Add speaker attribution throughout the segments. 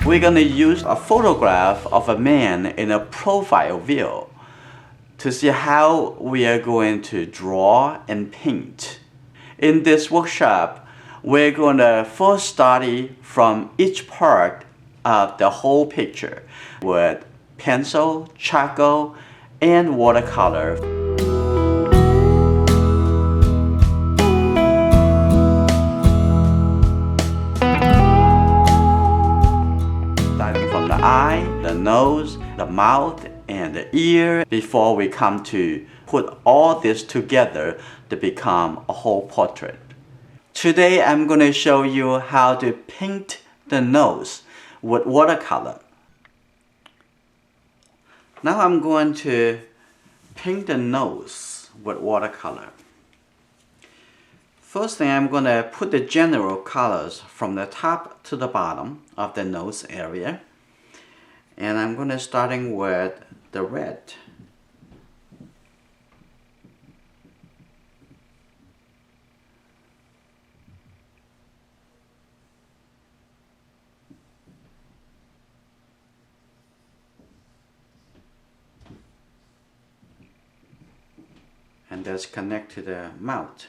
Speaker 1: we're going to use a photograph of a man in a profile view to see how we are going to draw and paint. In this workshop, we're going to first study from each part of the whole picture with pencil, charcoal, and watercolor. Starting from the eye, the nose, the mouth, and the ear before we come to put all this together to become a whole portrait. Today I'm going to show you how to paint the nose with watercolor. Now I'm going to paint the nose with watercolor. First thing, I'm going to put the general colors from the top to the bottom of the nose area. And I'm going to starting with the red. And that's connect to the mouth.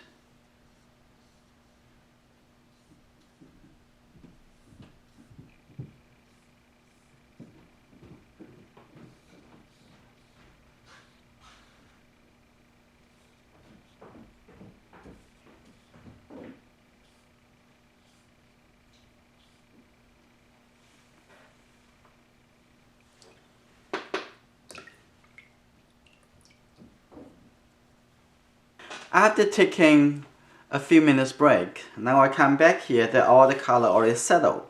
Speaker 1: After taking a few minutes break, now I come back here that all the color already settled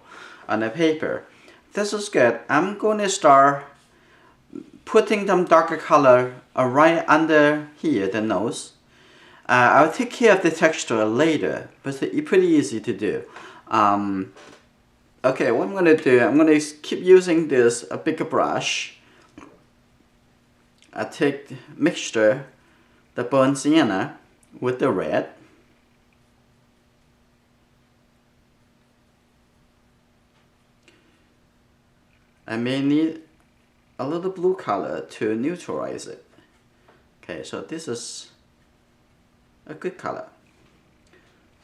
Speaker 1: on the paper. This is good. I'm going to start putting some darker color right under here, the nose. I'll take care of the texture later, but it's pretty easy to do. Okay, what I'm going to do, I'm going to keep using this a bigger brush. I take mixture, the burnt sienna, with the red. I may need a little blue color to neutralize it. Okay, so this is a good color.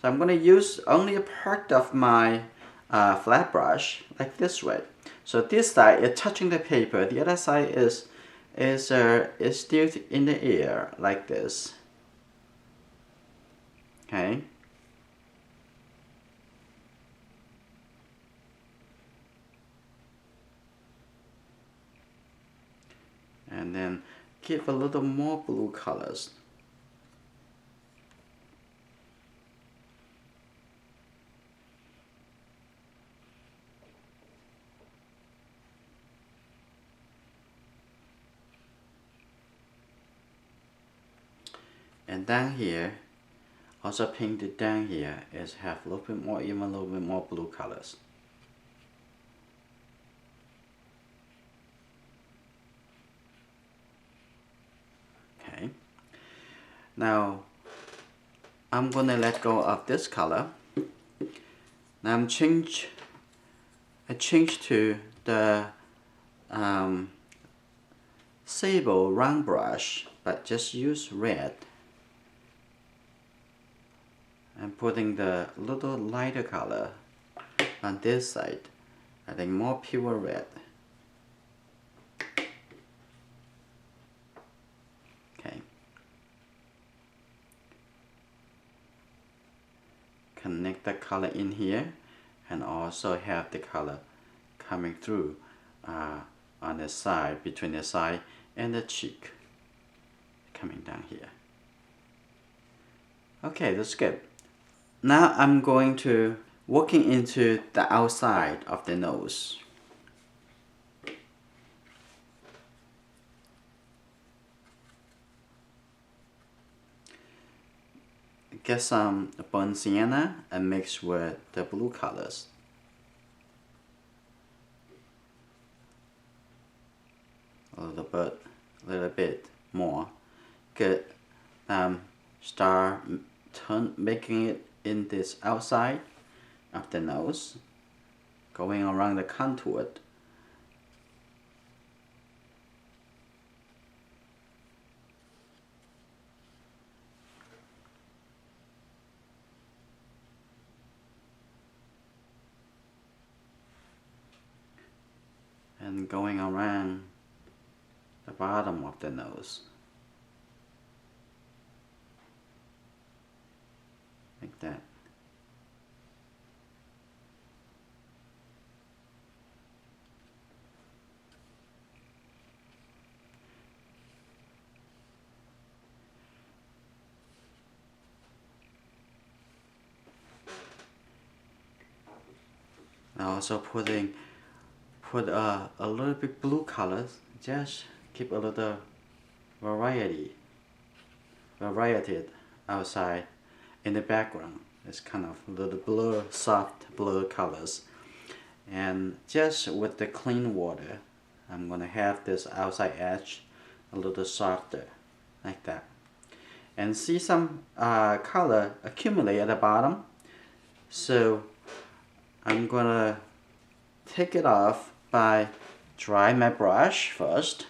Speaker 1: So I'm going to use only a part of my flat brush, like this way. So this side is touching the paper, the other side is still in the air, like this. Okay. And then give a little more blue colors. And down here, also painted down here is have a little bit more, even a little bit more blue colors. Okay. Now I'm gonna let go of this color. Now I change to the sable round brush, but just use red. I'm putting the little lighter color on this side. I think more pure red. Okay. Connect the color in here and also have the color coming through on the side, between the side and the cheek. Coming down here. Okay, that's good. Now I'm going to working into the outside of the nose. Get some burnt sienna and mix with the blue colors. A little bit more. Good. Start making it in this outside of the nose. going around the contour. And going around the bottom of the nose. Like that. Now also put a little bit blue colors, just keep a little variety outside in the background. It's kind of a little blur, soft blur colors. And just with the clean water, I'm gonna have this outside edge a little softer, like that. And see some color accumulate at the bottom. So I'm gonna take it off by dry my brush first.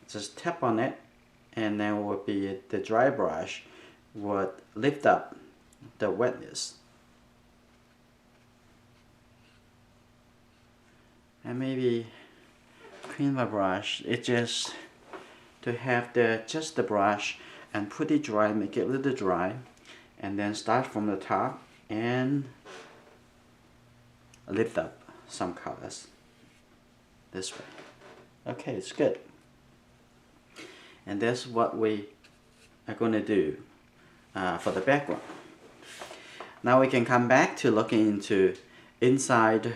Speaker 1: Just tap on it, and then will be the dry brush would lift up the wetness. And maybe clean my brush. It just to have just the brush and put it dry, make it a little dry, and then start from the top and lift up some colors this way. Okay, it's good. And that's what we are going to do for the background. Now we can come back to looking into inside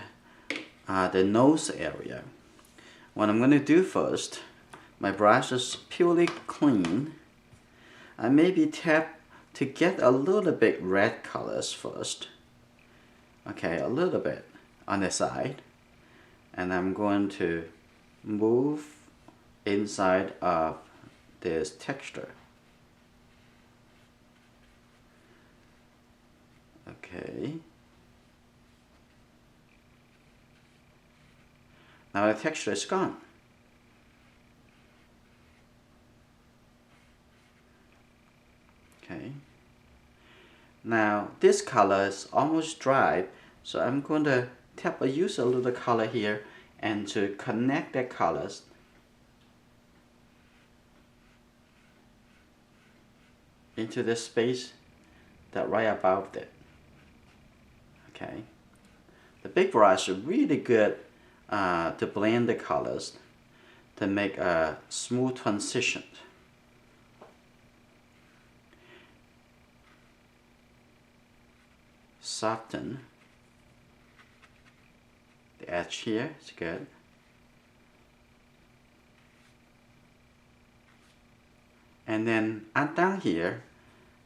Speaker 1: the nose area. What I'm going to do first, my brush is purely clean. I maybe tap to get a little bit red colors first. Okay, a little bit on the side, and I'm going to move inside of this texture. Okay. Now the texture is gone. Okay. Now this color is almost dry, so I'm going to use a little color here and to connect the colors. Into the space that right above it. Okay. The big brush is really good to blend the colors to make a smooth transition. Soften the edge here, it's good. And then down here,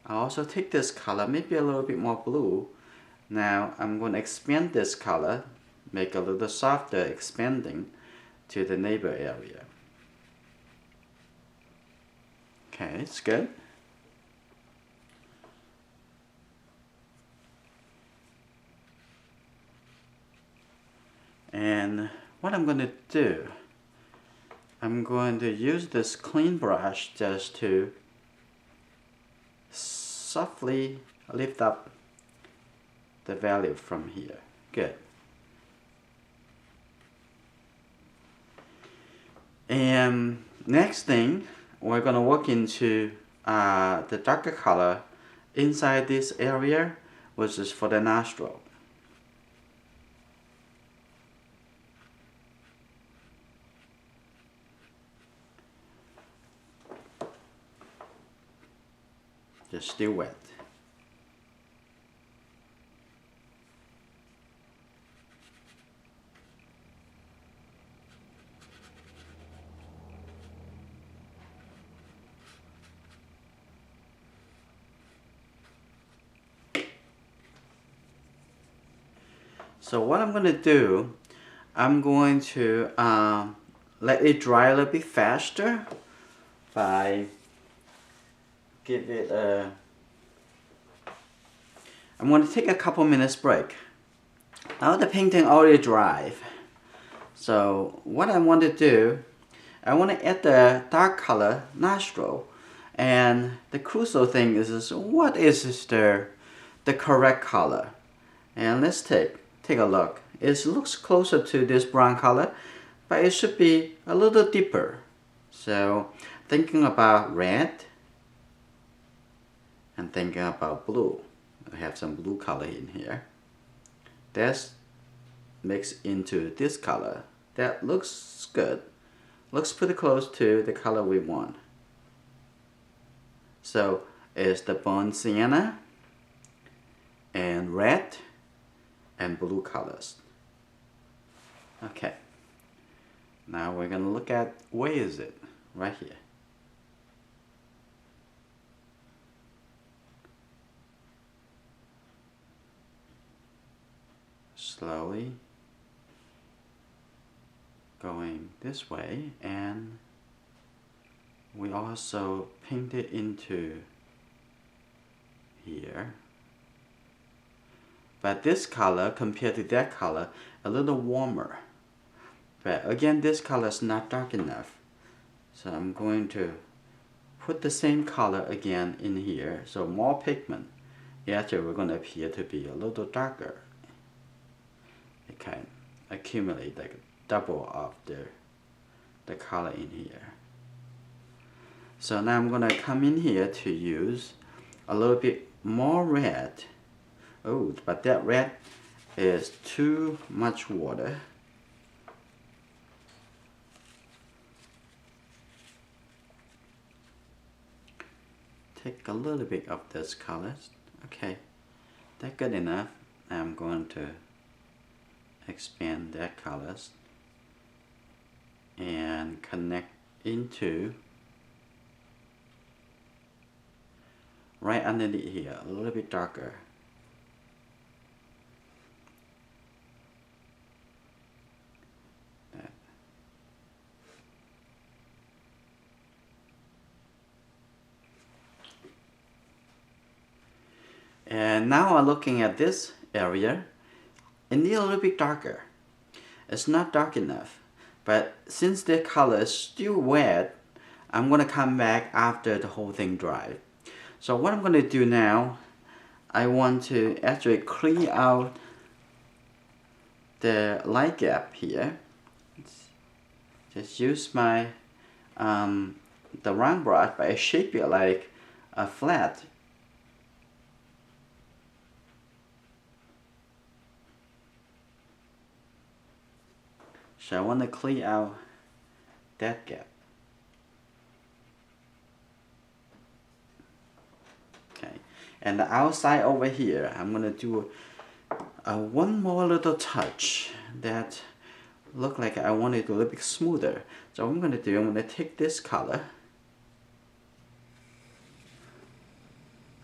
Speaker 1: I also take this color, maybe a little bit more blue. Now I'm going to expand this color, make a little softer, expanding to the neighbor area. Okay, it's good. And what I'm going to do, I'm going to use this clean brush just to softly lift up the value from here. Good. And next thing, we're going to work into the darker color inside this area, which is for the nostril. Just still wet. So what I'm going to do, I'm going to let it dry a little bit faster by give it I'm going to take a couple minutes break. Now the painting already dried. So what I want to do, I want to add the dark color nostril. And the crucial thing is what is the correct color? And let's take a look. It looks closer to this brown color, but it should be a little deeper. So thinking about red and thinking about blue. I have some blue color in here. That's mixed into this color. That looks good. Looks pretty close to the color we want. So it's the burnt sienna and red and blue colors. Okay. Now we're gonna look at where is it? Right here. Slowly going this way, and we also paint it into here. But this color compared to that color a little warmer. But again, this color is not dark enough. So I'm going to put the same color again in here. So more pigment. Actually, we're going to appear to be a little darker. It can accumulate like double of the color in here. So now I'm going to come in here to use a little bit more red. Oh, but that red is too much water. Take a little bit of this color. Okay, that's good enough. I'm going to expand that colors and connect into right underneath here, a little bit darker. That. And now I'm looking at this area. It needs a little bit darker. It's not dark enough, but since the color is still wet, I'm going to come back after the whole thing dries. So what I'm going to do now, I want to actually clean out the light gap here. Just use my the round brush, but I shape it like a flat. So I want to clean out that gap. Okay, and the outside over here, I'm going to do one more little touch that look like I want it a little bit smoother. So what I'm going to do, I'm going to take this color,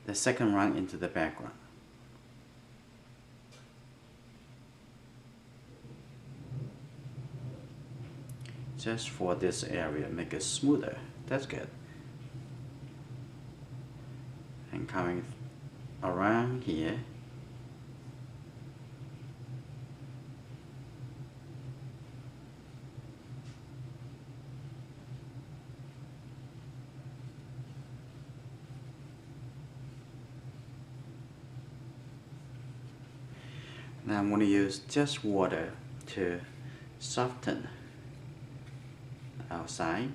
Speaker 1: the second round, into the background. Just for this area, make it smoother. That's good. And coming around here. Now I'm going to use just water to soften the outside.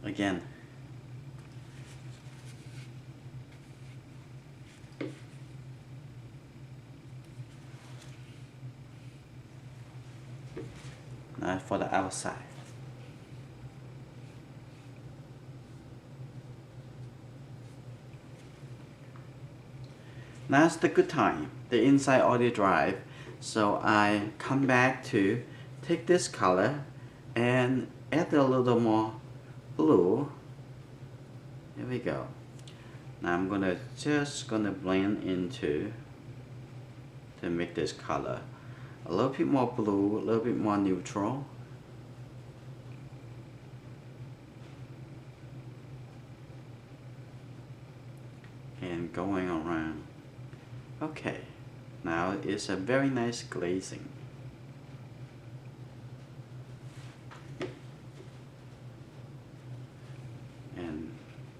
Speaker 1: Again, now for the outside. Now's the good time. The inside already dry, so I come back to take this color and add a little more blue. Here we go. Now I'm just gonna blend into to make this color a little bit more blue, a little bit more neutral. And and going around. Okay, now it's a very nice glazing. And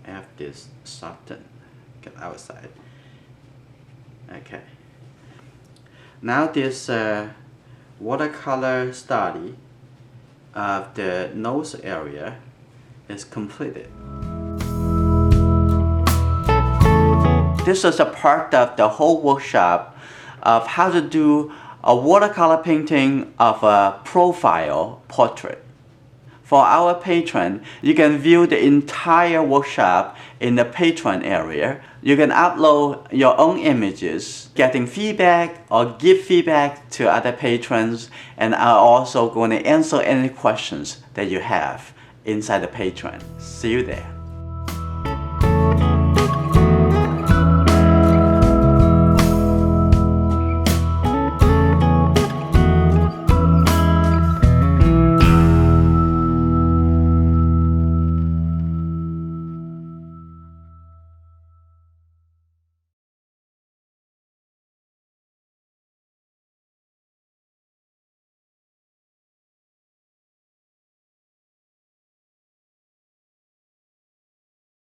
Speaker 1: have this soften, get outside. Okay. Now this watercolor study of the nose area is completed. This is a part of the whole workshop of how to do a watercolor painting of a profile portrait. For our patron, you can view the entire workshop in the patron area. You can upload your own images, getting feedback or give feedback to other patrons, and I'm also going to answer any questions that you have inside the patron. See you there.